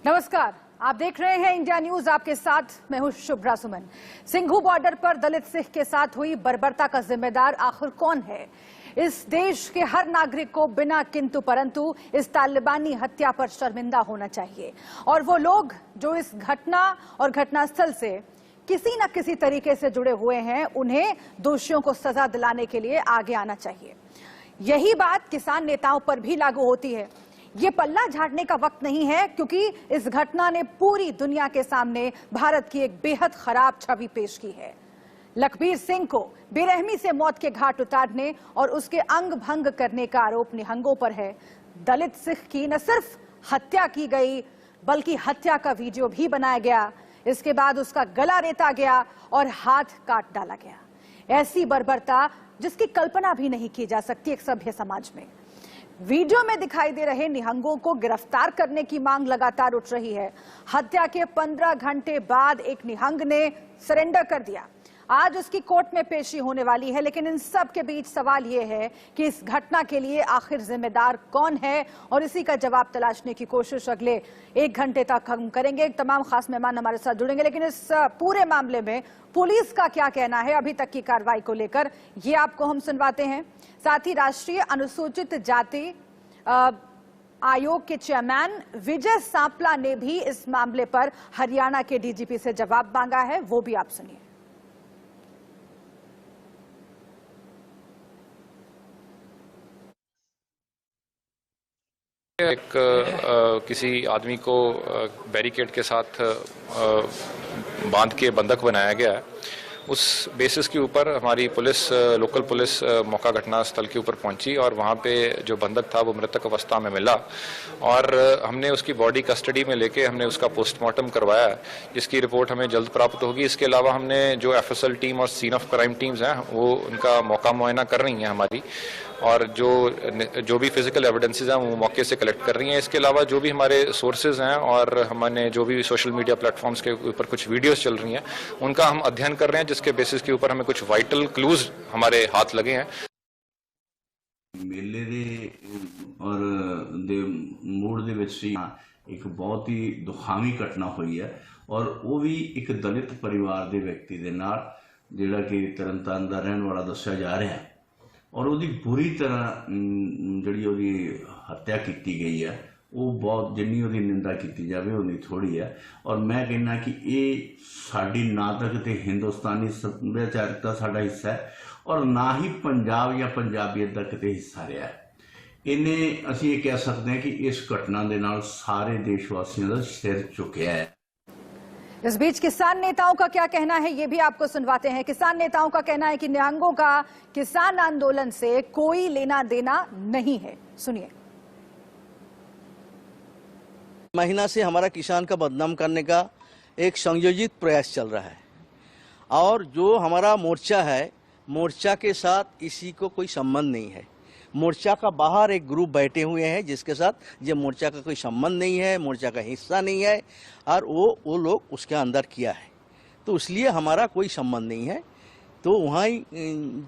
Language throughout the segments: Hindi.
नमस्कार, आप देख रहे हैं इंडिया न्यूज। आपके साथ मैं हूं शुभ्रा सुमन। सिंघू बॉर्डर पर दलित सिख के साथ हुई बर्बरता का जिम्मेदार आखिर कौन है? इस देश के हर नागरिक को बिना किंतु परंतु इस तालिबानी हत्या पर शर्मिंदा होना चाहिए और वो लोग जो इस घटना और घटनास्थल से किसी न किसी तरीके से जुड़े हुए हैं, उन्हें दोषियों को सजा दिलाने के लिए आगे आना चाहिए। यही बात किसान नेताओं पर भी लागू होती है। ये पल्ला झाड़ने का वक्त नहीं है, क्योंकि इस घटना ने पूरी दुनिया के सामने भारत की एक बेहद खराब छवि पेश की है। लखबीर सिंह को बेरहमी से मौत के घाट उतारने और उसके अंग भंग करने का आरोप निहंगों पर है। दलित सिख की न सिर्फ हत्या की गई, बल्कि हत्या का वीडियो भी बनाया गया। इसके बाद उसका गला रेता गया और हाथ काट डाला गया। ऐसी बर्बरता जिसकी कल्पना भी नहीं की जा सकती एक सभ्य समाज में। वीडियो में दिखाई दे रहे निहंगों को गिरफ्तार करने की मांग लगातार उठ रही है। हत्या के 15 घंटे बाद एक निहंग ने सरेंडर कर दिया। आज उसकी कोर्ट में पेशी होने वाली है, लेकिन इन सब के बीच सवाल यह है कि इस घटना के लिए आखिर जिम्मेदार कौन है, और इसी का जवाब तलाशने की कोशिश अगले 1 घंटे तक हम करेंगे। तमाम खास मेहमान हमारे साथ जुड़ेंगे, लेकिन इस पूरे मामले में पुलिस का क्या कहना है अभी तक की कार्रवाई को लेकर, ये आपको हम सुनवाते हैं। साथ ही राष्ट्रीय अनुसूचित जाति आयोग के चेयरमैन विजय सांपला ने भी इस मामले पर हरियाणा के डीजीपी से जवाब मांगा है, वो भी आप सुनिए। किसी आदमी को बैरिकेड के साथ बांध के बंधक बनाया गया है। उस बेसिस के ऊपर हमारी पुलिस, लोकल पुलिस मौका घटना स्थल के ऊपर पहुंची और वहां पे जो बंधक था वो मृतक अवस्था में मिला और हमने उसकी बॉडी कस्टडी में लेके हमने उसका पोस्टमार्टम करवाया, जिसकी रिपोर्ट हमें जल्द प्राप्त होगी। इसके अलावा हमने जो एफएसएल टीम और सीन ऑफ क्राइम टीम्स हैं वो उनका मौका मुआयना कर रही हैं हमारी, और जो भी फिजिकल एविडेंसेस हैं वो मौके से कलेक्ट कर रही हैं। इसके अलावा जो भी हमारे सोर्सेज हैं और हमने जो भी सोशल मीडिया प्लेटफॉर्म्स के ऊपर कुछ वीडियोस चल रही हैं उनका हम अध्ययन कर रहे हैं, जिसके बेसिस के ऊपर हमें कुछ वाइटल क्लूज हमारे हाथ लगे हैं। मेले दे और दे मूड दे विच एक बहुत ही दुखावी घटना हुई है, और वो भी एक दलित परिवार के व्यक्ति के नाल जिहड़ा कि तरनताਰਨ का रहने वाला दस्या जा रहा है, और उसकी बुरी तरह जी उसकी हत्या की गई है। वो बहुत जिन्नी उसकी निंदा की जाए उन्नी थोड़ी है, और मैं कहना कि ये साडी ना तो किते हिंदुस्तानी सभ्याचारक साडा हिस्सा है और ना ही पंजाब या पंजाबीयत का किते हिस्सा रहा है। इन्हें असीं ये कह सकते हैं कि इस घटना के नाल सारे देशवासियों का सिर झुकिया है। इस बीच किसान नेताओं का क्या कहना है ये भी आपको सुनवाते हैं। किसान नेताओं का कहना है कि निहंगों का किसान आंदोलन से कोई लेना देना नहीं है, सुनिए। महीना से हमारा किसान का बदनाम करने का एक संयोजित प्रयास चल रहा है, और जो हमारा मोर्चा है, मोर्चा के साथ इसी को कोई संबंध नहीं है। मोर्चा का बाहर एक ग्रुप बैठे हुए हैं जिसके साथ ये मोर्चा का कोई संबंध नहीं है, मोर्चा का हिस्सा नहीं है, और वो लोग उसके अंदर किया है, तो इसलिए हमारा कोई संबंध नहीं है। तो वहाँ ही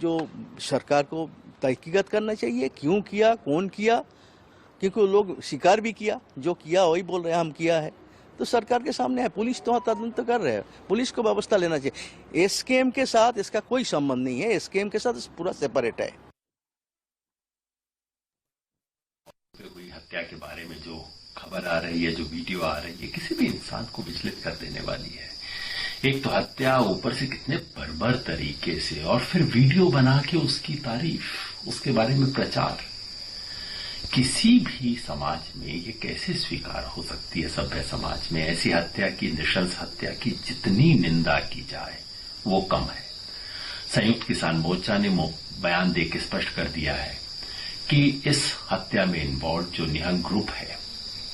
जो सरकार को तहकीकत करना चाहिए, क्यों किया, कौन किया, क्योंकि वो लोग स्वीकार भी किया, जो किया वही बोल रहे हैं हम किया है, तो सरकार के सामने है। पुलिस तो तदंत कर रहे हैं, पुलिस को व्यवस्था लेना चाहिए। एसकेएम के साथ इसका कोई संबंध नहीं है, एसकेएम के साथ पूरा सेपरेट है। हत्या के बारे में जो खबर आ रही है, जो वीडियो आ रही है, किसी भी इंसान को विचलित कर देने वाली है। एक तो हत्या, ऊपर से कितने बर्बर तरीके से, और फिर वीडियो बना के उसकी तारीफ, उसके बारे में प्रचार। किसी भी समाज में ये कैसे स्वीकार हो सकती है? सभ्य समाज में ऐसी हत्या की, नृशंस हत्या की जितनी निंदा की जाए वो कम है। संयुक्त किसान मोर्चा ने बयान देकर स्पष्ट कर दिया है कि इस हत्या में इन्वॉल्व जो निहंग ग्रुप है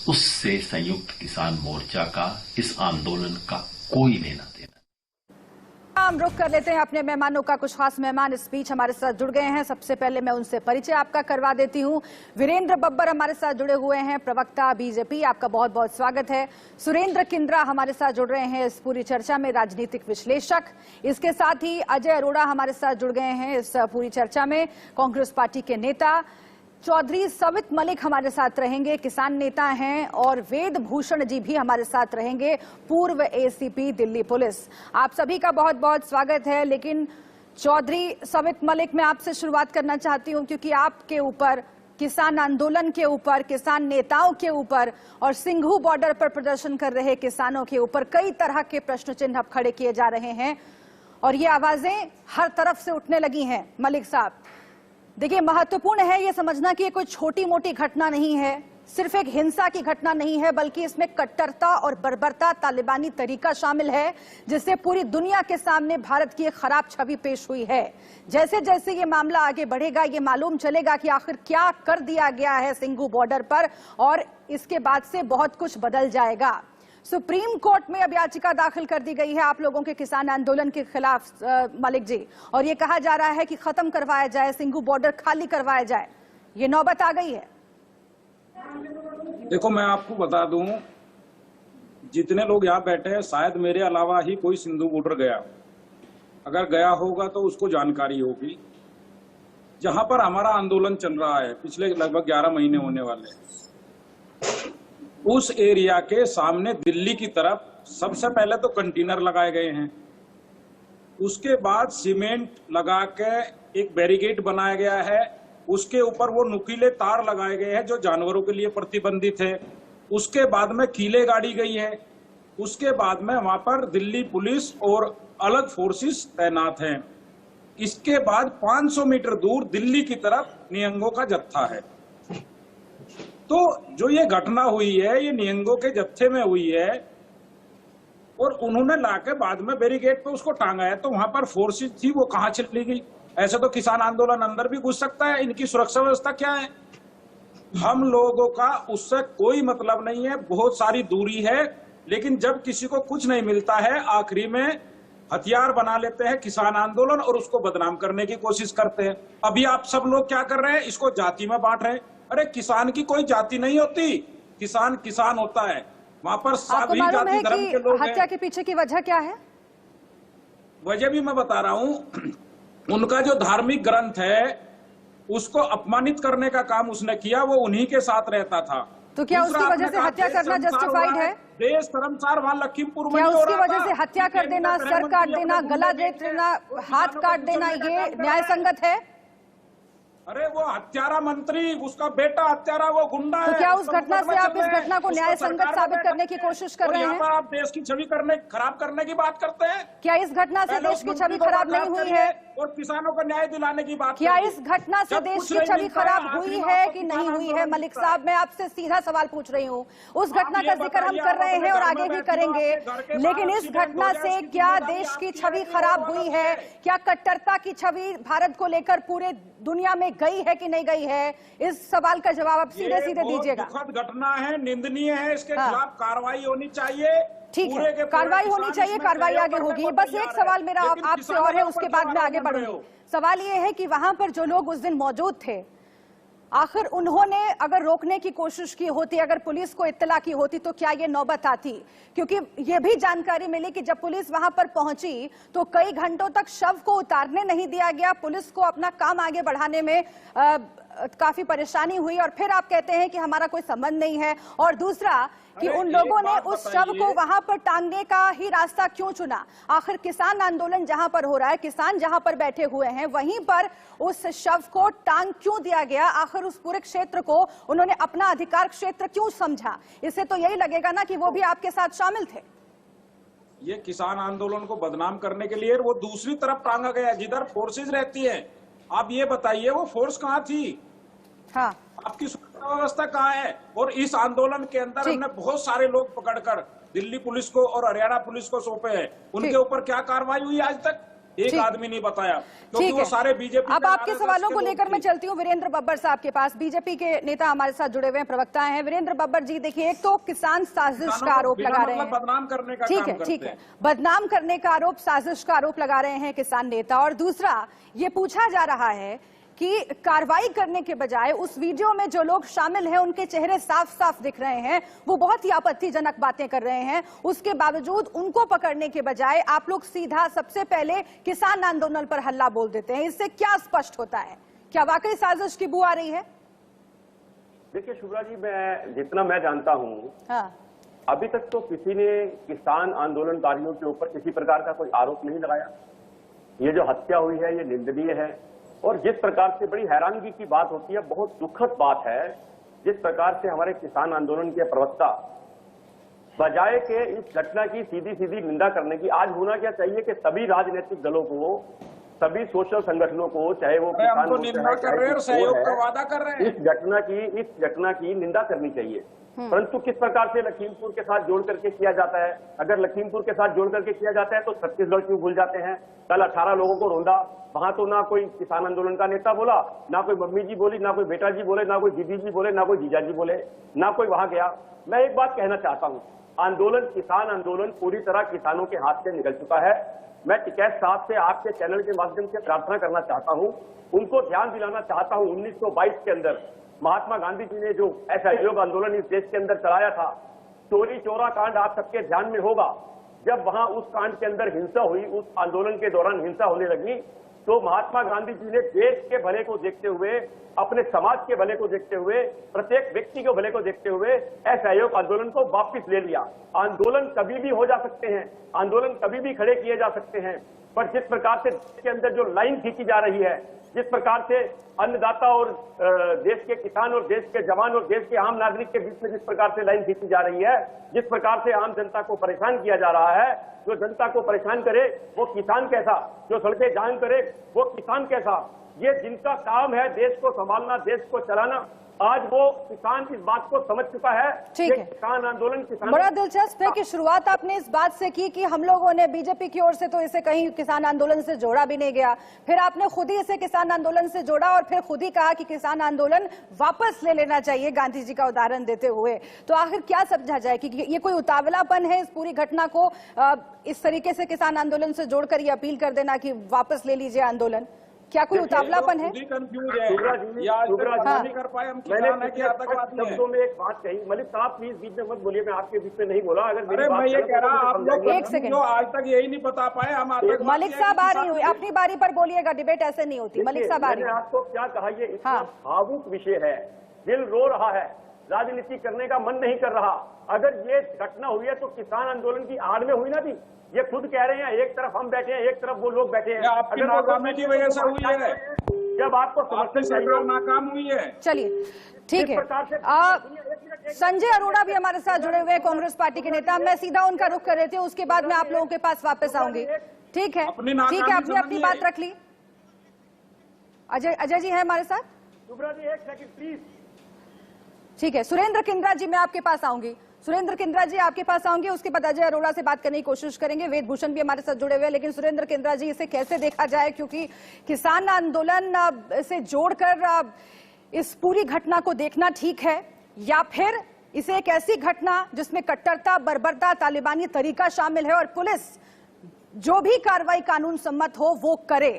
उससे संयुक्त किसान मोर्चा का, इस आंदोलन का कोई लेना देना। हम रुक कर लेते हैं अपने मेहमानों का। कुछ खास मेहमान इस बीच हमारे साथ जुड़ गए हैं। सबसे पहले मैं उनसे परिचय आपका करवा देती हूं। वीरेंद्र बब्बर हमारे साथ जुड़े हुए हैं, प्रवक्ता बीजेपी, आपका बहुत बहुत स्वागत है। सुरेंद्र किंद्रा हमारे साथ जुड़ रहे हैं इस पूरी चर्चा में, राजनीतिक विश्लेषक। इसके साथ ही अजय अरोड़ा हमारे साथ जुड़ गए हैं इस पूरी चर्चा में, कांग्रेस पार्टी के नेता। चौधरी सवित मलिक हमारे साथ रहेंगे, किसान नेता हैं, और वेद भूषण जी भी हमारे साथ रहेंगे, पूर्व एसीपी दिल्ली पुलिस। आप सभी का बहुत बहुत स्वागत है। लेकिन चौधरी सवित मलिक, मैं आपसे शुरुआत करना चाहती हूं क्योंकि आपके ऊपर, किसान आंदोलन के ऊपर, किसान नेताओं के ऊपर और सिंघू बॉर्डर पर प्रदर्शन कर रहे किसानों के ऊपर कई तरह के प्रश्न चिन्ह अब खड़े किए जा रहे हैं और ये आवाजें हर तरफ से उठने लगी हैं। मलिक साहब, देखिए, महत्वपूर्ण है ये समझना कि ये कोई छोटी मोटी घटना नहीं है, सिर्फ एक हिंसा की घटना नहीं है, बल्कि इसमें कट्टरता और बर्बरता, तालिबानी तरीका शामिल है, जिससे पूरी दुनिया के सामने भारत की एक खराब छवि पेश हुई है। जैसे जैसे ये मामला आगे बढ़ेगा, ये मालूम चलेगा कि आखिर क्या कर दिया गया है सिंघू बॉर्डर पर, और इसके बाद से बहुत कुछ बदल जाएगा। सुप्रीम कोर्ट में अब याचिका दाखिल कर दी गई है आप लोगों के किसान आंदोलन के खिलाफ, मलिक जी, और ये कहा जा रहा है कि खत्म करवाया जाए, सिंघू बॉर्डर खाली करवाया जाए। ये नौबत आ गई है। देखो, मैं आपको बता दूं, जितने लोग यहाँ बैठे हैं शायद मेरे अलावा ही कोई सिंधु बॉर्डर गया, अगर गया होगा तो उसको जानकारी होगी। जहां पर हमारा आंदोलन चल रहा है, पिछले लगभग 11 महीने होने वाले हैं, उस एरिया के सामने दिल्ली की तरफ सबसे पहले तो कंटेनर लगाए गए हैं, उसके बाद सीमेंट लगा के एक बैरिकेड बनाया गया है, उसके ऊपर वो नुकीले तार लगाए गए हैं जो जानवरों के लिए प्रतिबंधित है, उसके बाद में कीले गाड़ी गई है, उसके बाद में वहां पर दिल्ली पुलिस और अलग फोर्सेस तैनात हैं। इसके बाद 500 मीटर दूर दिल्ली की तरफ निहंगों का जत्था है। तो जो ये घटना हुई है, ये निहंगों के जत्थे में हुई है और उन्होंने लाके बाद में बैरिकेड पे उसको टांगा है। तो वहां पर फोर्सेस थी, वो कहां चली गई? ऐसे तो किसान आंदोलन अंदर भी घुस सकता है, इनकी सुरक्षा व्यवस्था क्या है? हम लोगों का उससे कोई मतलब नहीं है, बहुत सारी दूरी है, लेकिन जब किसी को कुछ नहीं मिलता है, आखिरी में हथियार बना लेते हैं किसान आंदोलन और उसको बदनाम करने की कोशिश करते हैं। अभी आप सब लोग क्या कर रहे हैं? इसको जाति में बांट रहे हैं। अरे, किसान की कोई जाति नहीं होती, किसान किसान होता है। वहां पर सभी जाति धर्म के लोग हैं। हत्या के पीछे की वजह क्या है? वजह भी मैं बता रहा हूं, उनका जो धार्मिक ग्रंथ है उसको अपमानित करने का काम उसने किया, वो उन्हीं के साथ रहता था। तो क्या उसकी वजह से हत्या करना जस्टिफाइड है? देश धर्मसार वहां लखीमपुर में क्या उसकी वजह से हत्या कर देना, सर काट देना, गला रेत देना, हाथ काट देना, ये न्याय संगत है? अरे, वो हत्यारा मंत्री, उसका बेटा हत्यारा, वो गुंडा है। तो क्या उस घटना से आप इस घटना को न्याय संगत साबित करने की कोशिश कर रहे हैं? आप देश की छवि खराब करने की बात करते हैं। क्या इस घटना से देश की छवि खराब नहीं हुई है? और किसानों को न्याय दिलाने की बात? क्या इस घटना से देश की छवि खराब हुई है कि नहीं हुई है? मलिक साहब, मैं आपसे सीधा सवाल पूछ रही हूँ। उस घटना का जिक्र हम कर रहे हैं और आगे भी करेंगे, लेकिन इस घटना से क्या देश की छवि खराब हुई है? क्या कट्टरता की छवि भारत को लेकर पूरे दुनिया में गई है कि नहीं गई है? इस सवाल का जवाब आप सीधे सीधे दीजिएगा। दुखद घटना है, निंदनीय है, इसके खिलाफ कार्रवाई होनी चाहिए। ठीक है, कार्रवाई होनी चाहिए, कार्रवाई आगे होगी। बस एक सवाल मेरा आपसे और है, उसके बाद मैं आगे बढ़ूंगी। सवाल ये है कि वहां पर जो लोग उस दिन मौजूद थे, आखिर उन्होंने अगर रोकने की कोशिश की होती, अगर पुलिस को इत्तला की होती, तो क्या ये नौबत आती? क्योंकि ये भी जानकारी मिली कि जब पुलिस वहां पर पहुंची तो कई घंटों तक शव को उतारने नहीं दिया गया, पुलिस को अपना काम आगे बढ़ाने में काफी परेशानी हुई, और फिर आप कहते हैं कि हमारा कोई संबंध नहीं है। और दूसरा कि उन लोगों ने उस शव को वहां पर टांगने का ही रास्ता क्यों चुना? आखिर किसान आंदोलन जहां पर हो रहा है, किसान जहां पर बैठे हुए हैं, वहीं पर उस शव को टांग क्यों दिया गया? आखिर उस पूरे क्षेत्र को उन्होंने अपना अधिकार क्षेत्र क्यों समझा? इससे तो यही लगेगा ना कि वो भी आपके साथ शामिल थे। ये किसान आंदोलन को बदनाम करने के लिए वो दूसरी तरफ टांगा गया जिधर फोर्सेज रहती है। आप ये बताइए, वो फोर्स कहाँ थी? हाँ, आपकी सुरक्षा व्यवस्था कहाँ है? और इस आंदोलन के अंदर हमने बहुत सारे लोग पकड़कर दिल्ली पुलिस को और हरियाणा पुलिस को सौंपे हैं। उनके ऊपर क्या कार्रवाई हुई आज तक? एक आदमी नहीं बताया, क्योंकि वो सारे बीजेपी। अब आपके सवालों को लेकर मैं चलती हूँ वीरेंद्र बब्बर साहब के पास। बीजेपी के नेता हमारे साथ जुड़े हुए हैं, प्रवक्ता हैं। वीरेंद्र बब्बर जी, देखिए, एक तो किसान साजिश का आरोप लगा रहे हैं, बदनाम करने का। ठीक है, बदनाम करने का आरोप, साजिश का आरोप लगा रहे हैं किसान नेता। और दूसरा ये पूछा जा रहा है कि कार्रवाई करने के बजाय उस वीडियो में जो लोग शामिल हैं उनके चेहरे साफ साफ दिख रहे हैं, वो बहुत ही आपत्तिजनक बातें कर रहे हैं, उसके बावजूद उनको पकड़ने के बजाय आप लोग सीधा सबसे पहले किसान आंदोलन पर हल्ला बोल देते हैं। इससे क्या स्पष्ट होता है? क्या वाकई साजिश की बू आ रही है? देखिए शुभ्रा जी, मैं जितना मैं जानता हूँ हाँ। अभी तक तो किसी ने किसान आंदोलनकारियों के ऊपर किसी प्रकार का कोई आरोप नहीं लगाया। ये जो हत्या हुई है ये निंदनीय है, और जिस प्रकार से बड़ी हैरानगी की बात होती है, बहुत दुखद बात है, जिस प्रकार से हमारे किसान आंदोलन के प्रवक्ता बजाय के इस घटना की सीधी सीधी निंदा करने की, आज होना क्या चाहिए कि सभी राजनीतिक दलों को, सभी सोशल संगठनों को, चाहे वो हम तो निंदा कर रहे हैं और सहयोग का वादा कर रहे हैं, इस घटना की निंदा करनी चाहिए। परंतु किस प्रकार से लखीमपुर के साथ जोड़ करके किया जाता है? अगर लखीमपुर के साथ जोड़ करके किया जाता है तो छत्तीसगढ़ क्यों भूल जाते हैं? कल 18 लोगों को रौंदा, वहां तो ना कोई किसान आंदोलन का नेता बोला, ना कोई मम्मी जी बोली, ना कोई बेटा जी बोले, ना कोई दीदी जी बोले, ना कोई जीजा जी बोले, ना कोई वहां गया। मैं एक बात कहना चाहता हूं, आंदोलन, किसान आंदोलन पूरी तरह किसानों के हाथ से निकल चुका है। मैं टिकैत साहब से आपके चैनल के माध्यम से प्रार्थना करना चाहता हूं, उनको ध्यान दिलाना चाहता हूं, 1922 के अंदर महात्मा गांधी जी ने जो असहयोग आंदोलन इस देश के अंदर चलाया था, चोरी चोरा कांड आप सबके ध्यान में होगा। जब वहां उस कांड के अंदर हिंसा हुई, उस आंदोलन के दौरान हिंसा होने लगी, तो महात्मा गांधी जी ने देश के भले को देखते हुए, अपने समाज के भले को देखते हुए, प्रत्येक व्यक्ति के भले को देखते हुए असहयोग आंदोलन को वापस ले लिया। आंदोलन कभी भी हो जा सकते हैं, आंदोलन कभी भी खड़े किए जा सकते हैं, पर जिस प्रकार से देश के अंदर जो लाइन खींची जा रही है, जिस प्रकार से अन्नदाता और देश के किसान और देश के जवान और देश के आम नागरिक के बीच में जिस प्रकार से लाइन खींची जा रही है, जिस प्रकार से आम जनता को परेशान किया जा रहा है, जो जनता को परेशान करे वो किसान कैसा, जो सड़कें जाम करे वो किसान कैसा, ये जिनका काम है देश को संभालना, देश को चलाना, आज वो किसान इस बात को समझ चुका है। ठीक है, किसान आंदोलन, किसान बड़ा दिलचस्प है कि शुरुआत आपने इस बात से की कि हम लोगों ने, बीजेपी की ओर से तो इसे कहीं किसान आंदोलन से जोड़ा भी नहीं गया, फिर आपने खुद ही इसे किसान आंदोलन से जोड़ा और फिर खुद ही कहा कि किसान आंदोलन वापस ले लेना चाहिए, गांधी जी का उदाहरण देते हुए। तो आखिर क्या समझा जाए कि ये कोई उतावलापन है इस पूरी घटना को इस तरीके से किसान आंदोलन से जोड़कर ये अपील कर देना कि वापस ले लीजिए आंदोलन? क्या कोई उतावलापन है? कंफ्यूज है, नहीं कर पाए हम, मैंने शब्दों में एक बात कही। मलिक साहब प्लीज बीच में मत बोलिए, मैं आपके बीच में नहीं बोला। अगर मैं ये कह रहा, आप लोग एक सेकंड, आज तक यही नहीं बता पाए हम। मलिक साहब आ रही हुई, अपनी बारी पर बोलिएगा, डिबेट ऐसे नहीं होती। मलिक साहब आ रही, आपको क्या कहा, ये इतना भावुक विषय है, दिल रो रहा है, राजनीति करने का मन नहीं कर रहा। अगर ये घटना हुई है तो किसान आंदोलन की आड़ में हुई ना थी, ये खुद कह रहे हैं। एक तरफ हम बैठे हैं, एक तरफ वो लोग बैठे हैं। आपकी नाकामी की वजह से हुई है, जब आपको सरकार नाकाम हुई है। चलिए ठीक है, संजय अरोड़ा भी हमारे साथ जुड़े हुए हैं, कांग्रेस पार्टी के नेता। मैं सीधा उनका रुख कर रही थी, उसके बाद मैं आप लोगों के पास वापस आऊंगी। ठीक है, ठीक है, आपने अपनी बात रख ली। अजय जी है हमारे साथ। शुभ्रा जी एक सेकंड प्लीज। ठीक है, सुरेंद्र किंद्रा जी मैं आपके पास आऊंगी। सुरेंद्र किंद्रा जी आपके पास आऊंगी, उसके बाद अजय अरोड़ा से बात करने की कोशिश करेंगे। वेद भूषण भी हमारे साथ जुड़े हुए हैं, लेकिन सुरेंद्र किंद्रा जी इसे कैसे देखा जाए, क्योंकि किसान आंदोलन से जोड़कर इस पूरी घटना को देखना ठीक है, या फिर इसे एक ऐसी घटना जिसमें कट्टरता, बर्बरता, तालिबानी तरीका शामिल है और पुलिस जो भी कार्रवाई कानून सम्मत हो वो करे?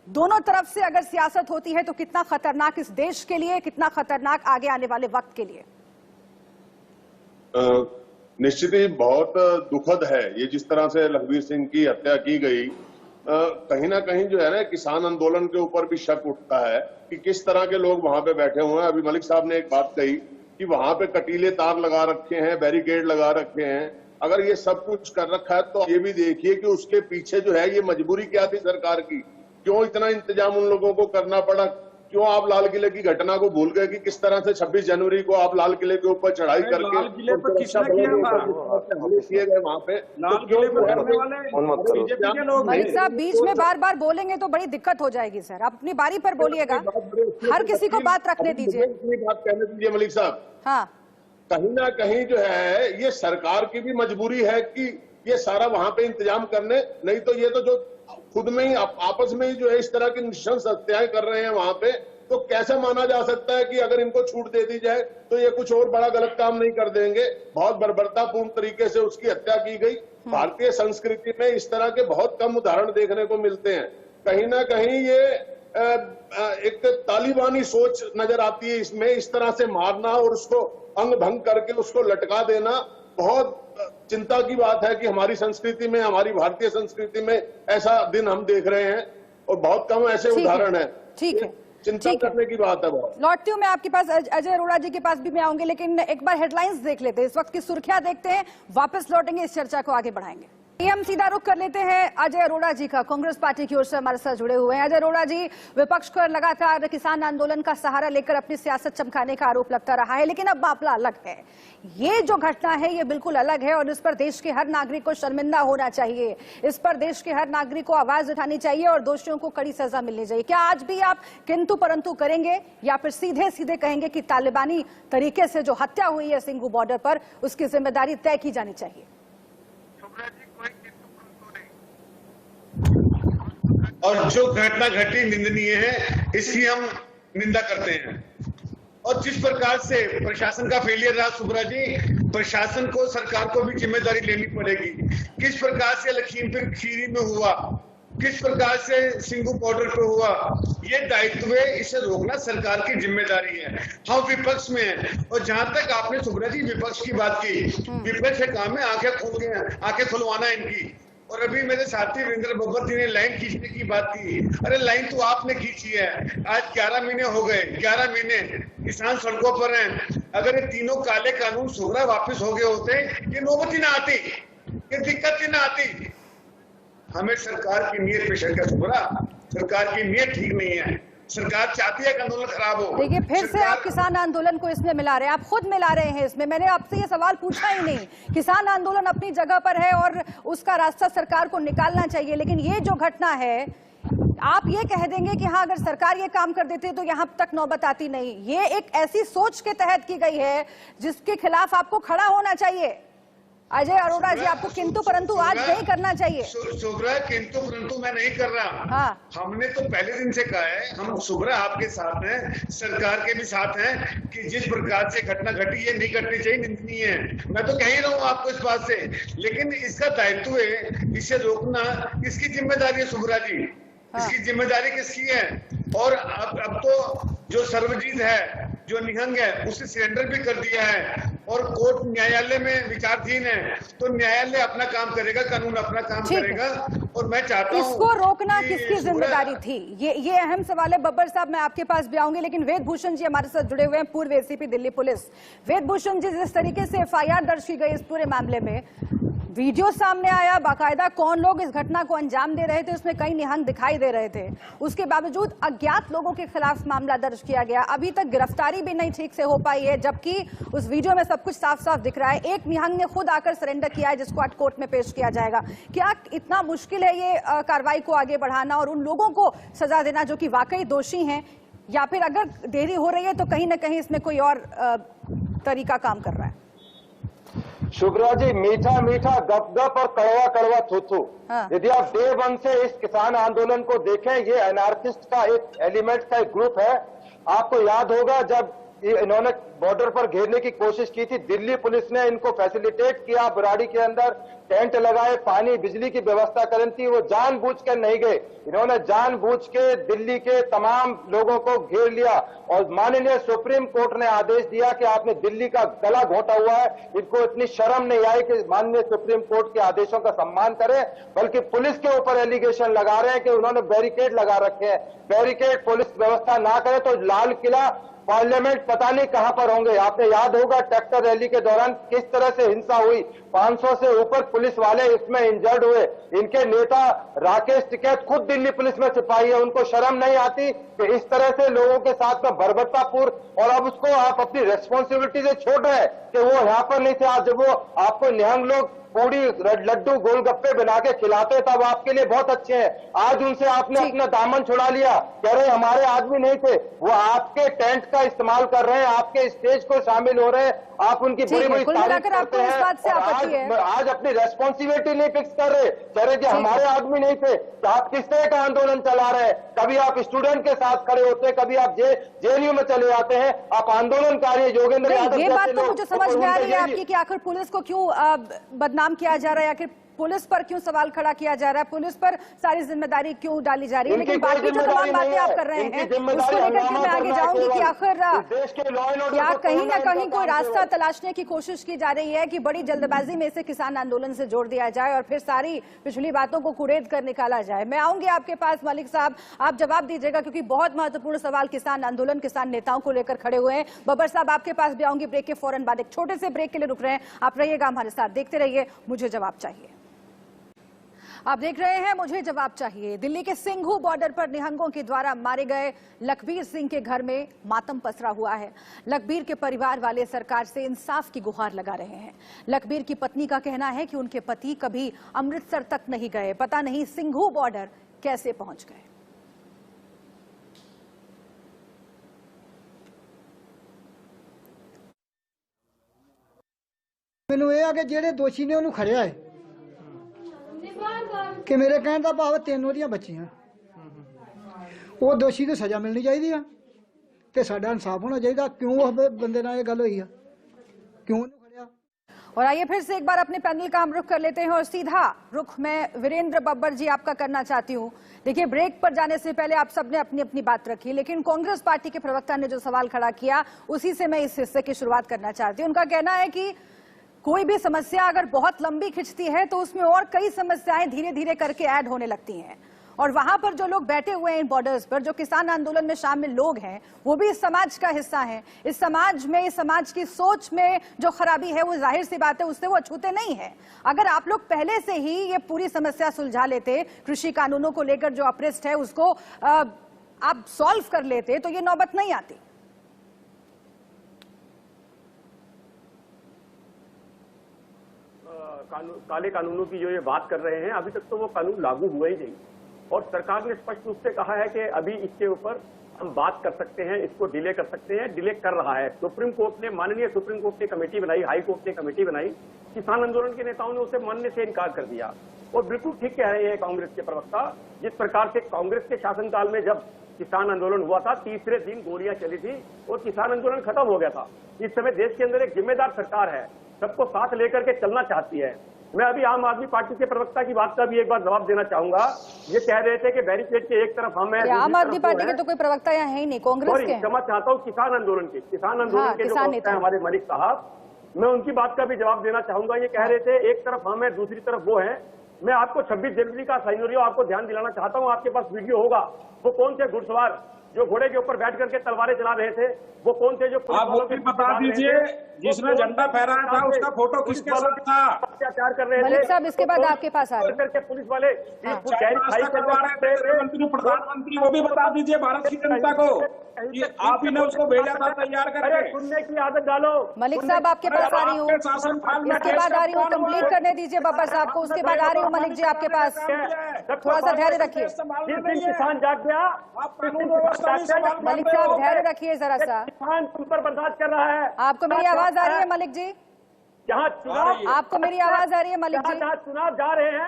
दोनों तरफ से अगर सियासत होती है तो कितना खतरनाक इस देश के लिए, कितना खतरनाक आगे आने वाले वक्त के लिए? निश्चित ही बहुत दुखद है ये जिस तरह से लखबीर सिंह की हत्या की गई। कहीं ना कहीं जो है ना, किसान आंदोलन के ऊपर भी शक उठता है कि किस तरह के लोग वहां पे बैठे हुए हैं। अभी मलिक साहब ने एक बात कही कि वहां पे कटीले तार लगा रखे हैं, बैरिकेड लगा रखे हैं। अगर ये सब कुछ कर रखा है तो ये भी देखिए कि उसके पीछे जो है ये मजबूरी क्या थी सरकार की, क्यों इतना इंतजाम उन लोगों को करना पड़ा, क्यों आप लाल किले की घटना को भूल गए कि किस तरह से 26 जनवरी को आप लाल किले के ऊपर चढ़ाई करके लाल किले पर किसने किया किए गए वहां पे? लाल किले पर करने वाले बीजेपी के लोग। मलिक साहब बीच में बार बार बोलेंगे तो बड़ी दिक्कत हो जाएगी सर, आप अपनी बारी पर बोलिएगा, हर किसी को बात रखने दीजिए। बात कहने दीजिए मलिक साहब। हाँ, कहीं ना कहीं जो है ये सरकार की भी मजबूरी है कि ये सारा वहां पे इंतजाम करने, नहीं तो ये तो जो खुद में ही आपस में ही जो है इस तरह की निशंस हत्याएं कर रहे हैं वहां पे, तो कैसे माना जा सकता है कि अगर इनको छूट दे दी जाए तो ये कुछ और बड़ा गलत काम नहीं कर देंगे। बहुत बर्बरतापूर्ण तरीके से उसकी हत्या की गई। भारतीय संस्कृति में इस तरह के बहुत कम उदाहरण देखने को मिलते हैं। कहीं ना कहीं ये एक तालिबानी सोच नजर आती है इसमें। इस तरह से मारना और उसको अंग भंग करके उसको लटका देना बहुत चिंता की बात है कि हमारी संस्कृति में, हमारी भारतीय संस्कृति में ऐसा दिन हम देख रहे हैं और बहुत कम ऐसे उदाहरण है। ठीक है, चिंता ठीक है। करने की बात है बहुत। लौटती हूँ मैं आपके पास, अजय अरोड़ा जी के पास भी मैं आऊंगी, लेकिन एक बार हेडलाइंस देख लेते हैं, इस वक्त की सुर्खियां देखते हैं, वापस लौटेंगे, इस चर्चा को आगे बढ़ाएंगे। हम सीधा रुख कर लेते हैं अजय अरोड़ा जी का, कांग्रेस पार्टी की ओर से हमारे साथ जुड़े हुए हैं। अजय अरोड़ा जी, विपक्ष को लगातार किसान आंदोलन का सहारा लेकर अपनी सियासत चमकाने का आरोप लगता रहा है, लेकिन अब मामला अलग है। ये जो घटना है ये बिल्कुल अलग है और इस पर देश के हर नागरिक को शर्मिंदा होना चाहिए, इस पर देश के हर नागरिक को आवाज उठानी चाहिए और दोषियों को कड़ी सजा मिलनी चाहिए। क्या आज भी आप किंतु परंतु करेंगे या फिर सीधे सीधे कहेंगे कि तालिबानी तरीके से जो हत्या हुई है सिंघू बॉर्डर पर, उसकी जिम्मेदारी तय की जानी चाहिए? और जो घटना घटी निंदनीय है, इसकी हम निंदा करते हैं। और जिस प्रकार से प्रशासन का फेलियर रहा सुब्रा जी, प्रशासन को, सरकार को भी जिम्मेदारी लेनी पड़ेगी। किस प्रकार से लखीमपुर खीरी में हुआ, किस प्रकार से सिंघू बॉर्डर पे हुआ, ये दायित्व है, इसे रोकना सरकार की जिम्मेदारी है। हम विपक्ष में हैं। और जहां तक आपने सुब्रा जी विपक्ष की बात की, विपक्ष के काम में आंखें खुलवाना इनकी। और अभी मेरे साथी वीरेंद्र बब्बर जी ने लाइन खींचने की बात की। अरे लाइन तो आपने खींची है। आज 11 महीने हो गए, 11 महीने किसान सड़कों पर हैं। अगर ये तीनों काले कानून सुबह वापस हो गए होते, ये नौबत ही ना आती, ये दिक्कत ही ना आती। हमें सरकार की नीयत पे शक है सुबह, सरकार की नीयत ठीक नहीं है। सरकार चाहती है कि आंदोलन खराब हो। देखिए, फिर से आप किसान आंदोलन को इसमें मिला रहे हैं, आप खुद मिला रहे हैं इसमें। मैंने आपसे ये सवाल पूछा ही नहीं। किसान आंदोलन अपनी जगह पर है और उसका रास्ता सरकार को निकालना चाहिए, लेकिन ये जो घटना है, आप ये कह देंगे कि हाँ, अगर सरकार ये काम कर देती तो यहाँ तक नौबत आती नहीं। ये एक ऐसी सोच के तहत की गई है जिसके खिलाफ आपको खड़ा होना चाहिए। अजय अरोड़ा जी, आपको किंतु परंतु आज नहीं करना चाहिए। सुब्रा, किंतु परंतु मैं नहीं कर रहा। हाँ। हमने तो पहले दिन से कहा है, हम सुब्रा आपके साथ हैं, सरकार के भी साथ हैं कि जिस प्रकार से घटना घटी ये नहीं घटनी चाहिए, निंदनीय है। मैं तो कह ही रहा हूँ आपको इस बात से, लेकिन इसका दायित्व है, इसे रोकना किसकी जिम्मेदारी है सुब्रा जी? इसकी जिम्मेदारी किसकी है? और अब तो जो सर्वजीत है, जो निहंग है, उसे सरेंडर भी कर दिया है और कोर्ट न्यायालय में विचाराधीन है। तो न्यायालय अपना काम करेगा, कानून अपना काम करेगा। और मैं चाहता हूं इसको रोकना किसकी जिम्मेदारी थी, ये अहम सवाल है। बब्बर साहब, मैं आपके पास भी आऊंगी, लेकिन वेद भूषण जी हमारे साथ जुड़े हुए हैं, पूर्व एसीपी दिल्ली पुलिस। वेद भूषण जी, जिस तरीके से FIR दर्ज की गई इस पूरे मामले में, वीडियो सामने आया, बाकायदा कौन लोग इस घटना को अंजाम दे रहे थे उसमें कई निहंग दिखाई दे रहे थे, उसके बावजूद अज्ञात लोगों के खिलाफ मामला दर्ज किया गया। अभी तक गिरफ्तारी भी नहीं ठीक से हो पाई है, जबकि उस वीडियो में सब कुछ साफ साफ दिख रहा है। एक निहंग ने खुद आकर सरेंडर किया है, जिसको आज कोर्ट में पेश किया जाएगा। क्या इतना मुश्किल है ये कार्रवाई को आगे बढ़ाना और उन लोगों को सजा देना जो कि वाकई दोषी हैं, या फिर अगर देरी हो रही है तो कहीं ना कहीं इसमें कोई और तरीका काम कर रहा है? शुभ्रा जी, मीठा मीठा गप गप और कड़वा कड़वा थू थू। यदि आप डे 1 से इस किसान आंदोलन को देखें, ये एनार्किस्ट का एक एलिमेंट का एक ग्रुप है। आपको याद होगा जब इन्होंने बॉर्डर पर घेरने की कोशिश की थी, दिल्ली पुलिस ने इनको फैसिलिटेट किया, बुराड़ी के अंदर टेंट लगाए, पानी बिजली की व्यवस्था करी थी। वो जानबूझ के नहीं गए, इन्होंने जानबूझ के दिल्ली के तमाम लोगों को घेर लिया और माननीय सुप्रीम कोर्ट ने आदेश दिया कि आपने दिल्ली का गला घोटा हुआ है। इनको इतनी शर्म नहीं आई कि माननीय सुप्रीम कोर्ट के आदेशों का सम्मान करें, बल्कि पुलिस के ऊपर एलिगेशन लगा रहे हैं कि उन्होंने बैरिकेड लगा रखे हैं। बैरिकेड पुलिस व्यवस्था ना करे तो लाल किला, पार्लियामेंट पता नहीं कहां पर होंगे। आपने याद होगा ट्रैक्टर रैली के दौरान किस तरह से हिंसा हुई, 500 से ऊपर पुलिस वाले इसमें इंजर्ड हुए। इनके नेता राकेश टिकैत खुद दिल्ली पुलिस में सिपाही है, उनको शर्म नहीं आती कि इस तरह से लोगों के साथ में बर्बरतापूर्ण, और अब उसको आप अपनी रेस्पॉन्सिबिलिटी से छोड़ रहे हैं कि वो यहाँ पर नहीं थे। आज जब वो आपको निहंग लोग पूरी लड्डू गोलगप्पे बना के खिलाते तब आपके लिए बहुत अच्छे हैं। आज उनसे आपने अपना दामन छुड़ा लिया, कह रहे हमारे आदमी नहीं थे। वो आपके टेंट का इस्तेमाल कर रहे हैं, आपके स्टेज को शामिल हो रहे हैं, आप उनकी बुरी बुरी तारीफ करते हैं। आज अपनी रेस्पॉन्सिबिलिटी नहीं फिक्स कर रहे, कह रहे कि हमारे आदमी नहीं थे। तो आप किस तरह का आंदोलन चला रहे हैं? कभी आप स्टूडेंट के साथ खड़े होते हैं, कभी आप जेएनयू में चले जाते हैं। आप आंदोलनकारी योगेंद्र यादव, ये बात तो मुझे समझ में आ रही है आपकी कि आखिर पुलिस को क्यों बदनाम किया जा रहा है, आखिर पुलिस पर क्यों सवाल खड़ा किया जा रहा है, पुलिस पर सारी जिम्मेदारी क्यों डाली जा रही है, लेकिन बाकी जो तमाम बातें आप कर रहे हैं उसको लेकर के मैं आगे जाऊंगी कि आखिर क्या कहीं ना कहीं कोई रास्ता तलाशने की कोशिश की जा रही है कि बड़ी जल्दबाजी में इसे किसान आंदोलन से जोड़ दिया जाए और फिर सारी पिछली बातों को कुरेद कर निकाला जाए। मैं आऊंगी आपके पास मलिक साहब, आप जवाब दीजिएगा क्योंकि बहुत महत्वपूर्ण सवाल किसान आंदोलन, किसान नेताओं को लेकर खड़े हुए हैं। बब्बर साहब आपके पास भी आऊंगी ब्रेक के फौरन बाद, एक छोटे से ब्रेक के लिए रुक रहे हैं, आप रहिएगा हमारे साथ, देखते रहिए मुझे जवाब चाहिए। आप देख रहे हैं मुझे जवाब चाहिए। दिल्ली के सिंघू बॉर्डर पर निहंगों के द्वारा मारे गए लखबीर सिंह के घर में मातम पसरा हुआ है। लखबीर के परिवार वाले सरकार से इंसाफ की गुहार लगा रहे हैं। लखबीर की पत्नी का कहना है कि उनके पति कभी अमृतसर तक नहीं गए, पता नहीं सिंघू बॉर्डर कैसे पहुंच गए। ਮੈਨੂੰ ਇਹ ਆ ਕਿ ਜਿਹੜੇ ਦੋਸ਼ੀ ਨੇ ਉਹਨੂੰ ਖੜਿਆ ਹੈ ਕਿ ਮੇਰੇ ਕਹਿਣ ਦਾ ਭਾਵ ਤਿੰਨ ਉਹਦੀਆਂ ਬੱਚੀਆਂ, ਉਹ ਦੋਸ਼ੀ ਨੂੰ ਸਜ਼ਾ ਮਿਲਣੀ ਚਾਹੀਦੀ ਆ ਤੇ ਸਾਡਾ ਇਨਸਾਫ ਹੋਣਾ ਚਾਹੀਦਾ। ਕਿਉਂ ਉਸ ਬੰਦੇ ਨਾਲ ਇਹ ਗੱਲ ਹੋਈ ਆ, क्यों खड़िया। और आइए फिर से एक बार अपने पैनल का हम रुख कर लेते हैं और सीधा रुख मैं वीरेंद्र बब्बर जी आपका करना चाहती हूँ। देखिए ब्रेक पर जाने से पहले आप सबने अपनी अपनी बात रखी, लेकिन कांग्रेस पार्टी के प्रवक्ता ने जो सवाल खड़ा किया उसी से मैं इस हिस्से की शुरुआत करना चाहती हूँ। उनका कहना है कि कोई भी समस्या अगर बहुत लंबी खिंचती है तो उसमें और कई समस्याएं धीरे धीरे करके ऐड होने लगती हैं, और वहां पर जो लोग बैठे हुए हैं इन बॉर्डर्स पर, जो किसान आंदोलन में शामिल लोग हैं, वो भी इस समाज का हिस्सा हैं। इस समाज में, इस समाज की सोच में जो खराबी है वो जाहिर सी बात है उससे वो अछूते नहीं है। अगर आप लोग पहले से ही ये पूरी समस्या सुलझा लेते, कृषि कानूनों को लेकर जो अपरिष्ट है उसको आप सॉल्व कर लेते तो ये नौबत नहीं आती। काले कानूनों की जो ये बात कर रहे हैं, अभी तक तो वो कानून लागू हुआ ही नहीं, और सरकार ने स्पष्ट रूप से कहा है कि अभी इसके ऊपर हम बात कर सकते हैं, इसको डिले कर सकते हैं, डिले कर रहा है। सुप्रीम कोर्ट ने, माननीय सुप्रीम कोर्ट ने कमेटी बनाई, हाई कोर्ट ने कमेटी बनाई, किसान आंदोलन के नेताओं ने उसे मानने से इनकार कर दिया। और बिल्कुल ठीक कह रहे हैं कांग्रेस के प्रवक्ता, जिस प्रकार से कांग्रेस के शासनकाल में जब किसान आंदोलन हुआ था, तीसरे दिन गोलियां चली थी और किसान आंदोलन खत्म हो गया था। इस समय देश के अंदर एक जिम्मेदार सरकार है, सबको साथ लेकर के चलना चाहती है। मैं अभी आम आदमी पार्टी के प्रवक्ता की बात का भी एक बार जवाब देना चाहूंगा। ये कह रहे थे कि बैरिकेड के एक तरफ हम हैं, आम आदमी पार्टी के तो कोई प्रवक्ता यहाँ है ही नहीं, कांग्रेस के। क्षमा चाहता हूँ, किसान आंदोलन के जो प्रवक्ता है हमारे मलिक साहब, मैं उनकी बात का भी जवाब देना चाहूंगा। ये कह रहे थे एक तरफ हम है, दूसरी तरफ वो है। मैं आपको 26 जनवरी का सिनेरियो आपको ध्यान दिलाना चाहता हूँ, आपके पास वीडियो होगा। वो कौन थे घुड़सवार जो घोड़े के ऊपर बैठ करके तलवारें चला रहे थे, वो कौन थे जो आप वो भी बता दीजिए जिसने झंडा फहराया था उसका फोटो किसके साथ था, अत्याचार कर रहे थे। मलिक साहब इसके बाद आपके पास आ रहे हैं पुलिस वाले करवा रहे थे मंत्री, प्रधानमंत्री, वो भी बता दीजिए भारत की जनता को कि आप ही ने उसको भेजा था तैयार करके। सुनने की आदत डालो। मलिक साहब आपके पास आ रही हूँ, इसके बाद आ रही हूँ, कंप्लीट करने दीजिए बब्बर साहब को, उसके बाद आ रही हूँ मलिक जी आपके पास, थोड़ा सा धैर्य रखिए। किसान जाग गया, मलिक साहब धैर्य रखिए जरा सा, किसान तुम पर बर्दाश्त कर रहा है। आपको मेरी आवाज आ रही है मलिक जी? जहाँ चुनाव, आपको मेरी आवाज आ रही है मलिक जी? जहाँ चुनाव जा रहे हैं,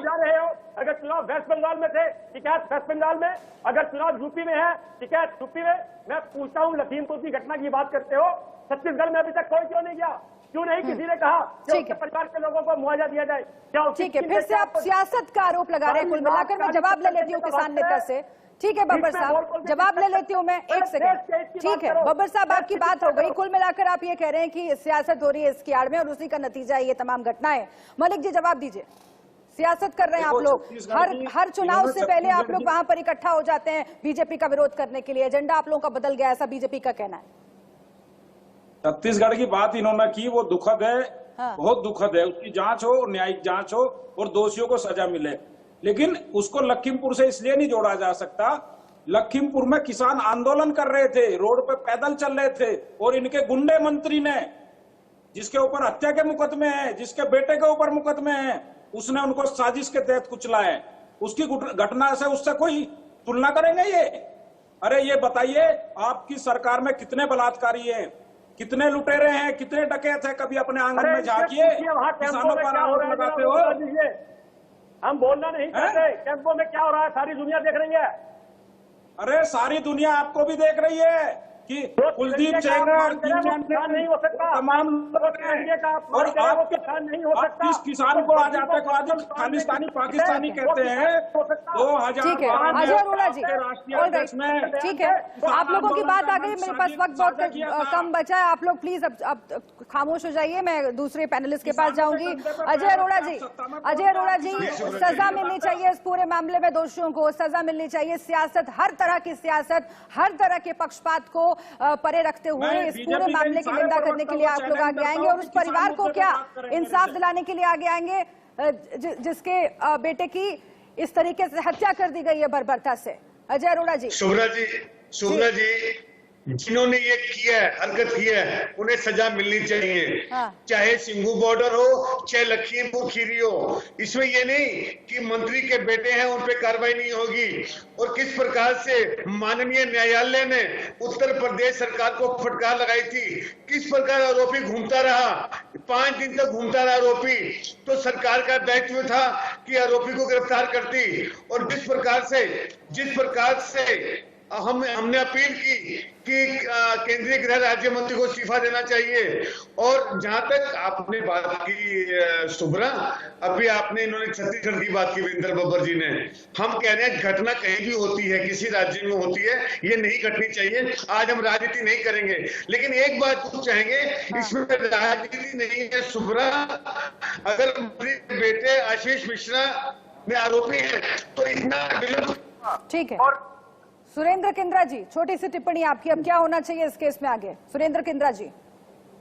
जा रहे हो। अगर चुनाव वेस्ट बंगाल में थे, शिकायत वेस्ट बंगाल में, अगर चुनाव यूपी में है, शिकायत यूपी में। मैं पूछता हूँ, लखीमपुर की घटना की बात करते हो, छत्तीसगढ़ में अभी तक कोई क्यों नहीं गया? क्यों नहीं किसी ने कहा कि उनके परिवार के लोगों को मुआवजा दिया जाए? क्या ठीक है, फिर से आप सियासत का आरोप लगा रहे हैं। कुल मिलाकर मैं जवाब ले लेती हूँ किसान नेता से। ठीक है बब्बर साहब, जवाब ले लेती हूँ मैं, एक सेकंड। ठीक है बब्बर साहब, आपकी बात हो गई। कुल मिलाकर आप ये कह रहे हैं कि सियासत हो रही है इसकी आड़ में और उसी का नतीजा है ये तमाम घटनाएं। मलिक जी जवाब दीजिए, सियासत कर रहे हैं आप लोग, हर चुनाव से पहले आप लोग वहां पर इकट्ठा हो जाते हैं बीजेपी का विरोध करने के लिए, एजेंडा आप लोगों का बदल गया, ऐसा बीजेपी का कहना है। छत्तीसगढ़ की बात इन्होंने की, वो दुखद है, बहुत दुखद है। उसकी जांच हो, न्यायिक जांच हो और दोषियों को सजा मिले, लेकिन उसको लखीमपुर से इसलिए नहीं जोड़ा जा सकता। लखीमपुर में किसान आंदोलन कर रहे थे, रोड पे पैदल चल रहे थे, और इनके गुंडे मंत्री ने, जिसके ऊपर हत्या के मुकदमे हैं, जिसके बेटे के ऊपर मुकदमे हैं, उसने उनको साजिश के तहत कुचला है। उसकी घटना से उससे कोई तुलना करेंगे ये? अरे ये बताइए, आपकी सरकार में कितने बलात्कारी हैं, कितने लुटेरे हैं, कितने डकैत हैं? कभी अपने आंगन में झांकिए, किसानों पर आरोप लगाते हो। हम बोलना नहीं चाहते, कैंपों में क्या हो रहा है सारी दुनिया देख रही है। अरे सारी दुनिया आपको भी देख रही है, कि कुलदीप सेंगर नहीं हो सकता, तमाम लोग हैं और आप नहीं हो सकता। किस किसान को आज आतंकवादी खालिस्तानी पाकिस्तानी कहते हैं? 2000 ठीक है अजय अरोड़ा जी, राष्ट्रीय अध्यक्ष में ठीक है, आप लोगों की बात आ गई, मेरे पास वक्त बहुत कम बचा है, आप लोग प्लीज अब खामोश हो जाइए, मैं दूसरे पैनलिस्ट के पास जाऊंगी। अजय अरोड़ा जी, सजा मिलनी चाहिए इस पूरे मामले में, दोषियों को सजा मिलनी चाहिए, सियासत, हर तरह की सियासत, हर तरह के पक्षपात को परे रखते हुए इस पूरे मामले की निंदा करने के लिए आप लोग आगे आएंगे और उस परिवार को क्या इंसाफ दिलाने के लिए आगे आएंगे जिसके बेटे की इस तरीके से हत्या कर दी गई है बर्बरता से। अजय अरोड़ा जी। शुभ्रा जी, जिन्होंने ये किया है, हरकत किया है, उन्हें सजा मिलनी चाहिए। चाहे सिंघू बॉर्डर हो, चाहे लखीमपुर खीरी हो। इसमें ये नहीं कि मंत्री के बेटे हैं उन पे कार्रवाई नहीं होगी। और किस प्रकार से माननीय न्यायालय ने उत्तर प्रदेश सरकार को फटकार लगाई थी, किस प्रकार आरोपी घूमता रहा, 5 दिन तक घूमता रहा आरोपी, तो सरकार का दायित्व था कि आरोपी को गिरफ्तार करती। और जिस प्रकार से हमने अपील की कि केंद्रीय गृह राज्य मंत्री को इस्तीफा देना चाहिए। और जहां तक आपने बात की शुभ्रा, अभी इन्होंने छत्तीसगढ़ की बात की वीरेंद्र बब्बर जी ने, हम कह रहे हैं घटना कहीं भी होती है, किसी राज्य में होती है, ये नहीं घटनी चाहिए। आज हम राजनीति नहीं करेंगे, लेकिन एक बात पूछ चाहेंगे, इसमें राजनीति नहीं है शुभ्रा। अगर मेरे बेटे आशीष मिश्रा में आरोपी है तो इतना ठीक है। सुरेंद्र किंद्रा जी, छोटी सी टिप्पणी आपकी, अब क्या होना चाहिए इस केस में आगे? सुरेंद्र किंद्रा जी।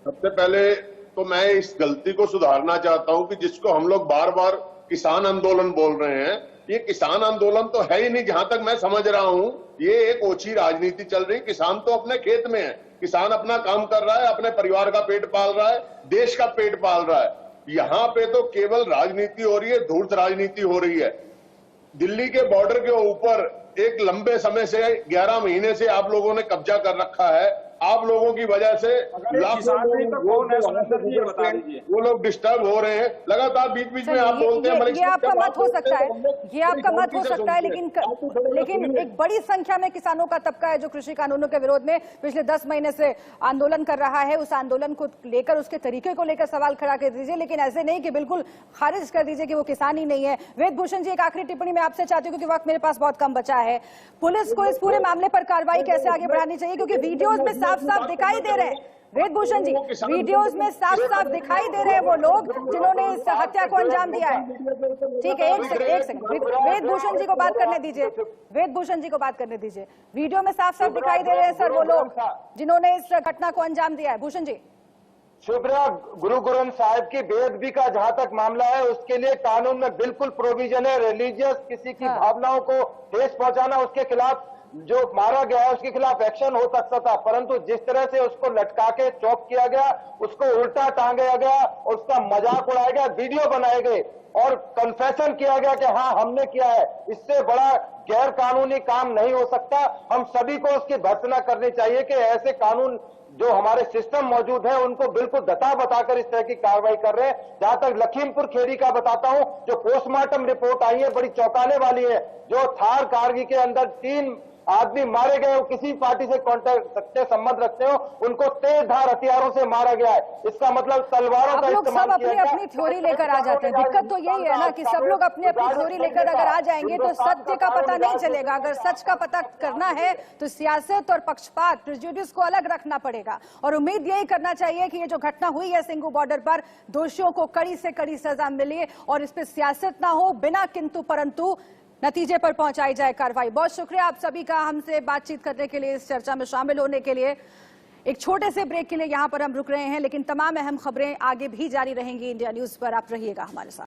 सबसे पहले तो मैं इस गलती को सुधारना चाहता हूं कि जिसको हम लोग बार बार किसान आंदोलन बोल रहे हैं, ये किसान आंदोलन तो है ही नहीं। जहां तक मैं समझ रहा हूं, ये एक ओछी राजनीति चल रही। किसान तो अपने खेत में है, किसान अपना काम कर रहा है, अपने परिवार का पेट पाल रहा है, देश का पेट पाल रहा है। यहाँ पे तो केवल राजनीति हो रही है, धूर्त राजनीति हो रही है। दिल्ली के बॉर्डर के ऊपर एक लंबे समय से 11 महीने से आप लोगों ने कब्जा कर रखा है। आप लोगों की वजह से लाखों वो लोग डिस्टर्ब हो रहे हैं लगातार। बीच बीच में आप बोलते हैं ये आपका मत हो सकता है, ये आपका मत हो सकता है, लेकिन एक बड़ी संख्या में किसानों का तबका है जो कृषि कानूनों के विरोध में पिछले 10 महीने से आंदोलन कर रहा है। उस आंदोलन को लेकर, उसके तरीके को लेकर सवाल खड़ा कर दीजिए, लेकिन ऐसे नहीं कि बिल्कुल खारिज कर दीजिए कि वो किसान ही नहीं है। वेद भूषण जी, एक आखिरी टिप्पणी मैं आपसे चाहती हूँ क्योंकि वक्त मेरे पास बहुत कम बचा है। पुलिस को इस पूरे मामले पर कार्रवाई कैसे आगे बढ़ानी चाहिए, क्योंकि वीडियोज में साफ साफ दिखाई दे रहे हैं, वेद भूषण जी, वीडियोस में साफ साफ दिखाई दे रहे हैं वो लोग जिन्होंने इस हत्या को अंजाम दिया है। ठीक है, एक सेकंड, वेद भूषण जी को बात करने दीजिए, वेद भूषण जी को बात करने दीजिए। वीडियो में साफ साफ दिखाई दे रहे हैं सर वो लोग जिन्होंने इस घटना को अंजाम दिया है। भूषण जी। शुभ्रा, गुरु ग्रंथ साहिब की बेअदबी का जहां तक मामला है, उसके लिए कानून में बिल्कुल प्रोविजन है। रिलीजियस किसी की भावनाओं को ठेस पहुंचाना, उसके खिलाफ जो मारा गया है उसके खिलाफ एक्शन हो सकता था, परंतु जिस तरह से उसको लटका के चॉप किया गया, उसको उल्टा टांगा गया और उसका मजाक उड़ाया गया, वीडियो बनाए गए और कन्फेशन किया गया कि हाँ हमने किया है, इससे बड़ा गैर कानूनी काम नहीं हो सकता। हम सभी को उसकी भर्त्सना करनी चाहिए कि ऐसे कानून जो हमारे सिस्टम मौजूद है उनको बिल्कुल दता बताकर इस तरह की कार्रवाई कर रहे हैं। जहां तक लखीमपुर खेड़ी का बताता हूं, जो पोस्टमार्टम रिपोर्ट आई है बड़ी चौंकाने वाली है। जो थार कारगी के अंदर 3 आदमी मारे गए, किसी पार्टी से कॉन्टेक्ट से संबंध रखते हो, उनको तेज धार हथियारों से मारा गया है। इसका मतलब तलवारों का इस्तेमाल किया गया। अपनी थ्योरी लेकर आ जाते हैं। दिक्कत तो यही है ना कि सब लोग अपनी अपनी थ्योरी लेकर अगर आ जाएंगे तो सत्य का पता नहीं चलेगा। अगर सच का पता करना है तो सियासत और पक्षपात, प्रेजुडिस को अलग रखना पड़ेगा। और उम्मीद यही करना चाहिए कि ये जो घटना हुई है सिंघू बॉर्डर पर, दोषियों को कड़ी से कड़ी सजा मिले और इस पर सियासत ना हो, बिना किंतु परंतु नतीजे पर पहुंचाई जाए कार्रवाई। बहुत शुक्रिया आप सभी का हमसे बातचीत करने के लिए, इस चर्चा में शामिल होने के लिए। एक छोटे से ब्रेक के लिए यहां पर हम रुक रहे हैं, लेकिन तमाम अहम खबरें आगे भी जारी रहेंगी इंडिया न्यूज पर। आप रहिएगा हमारे साथ।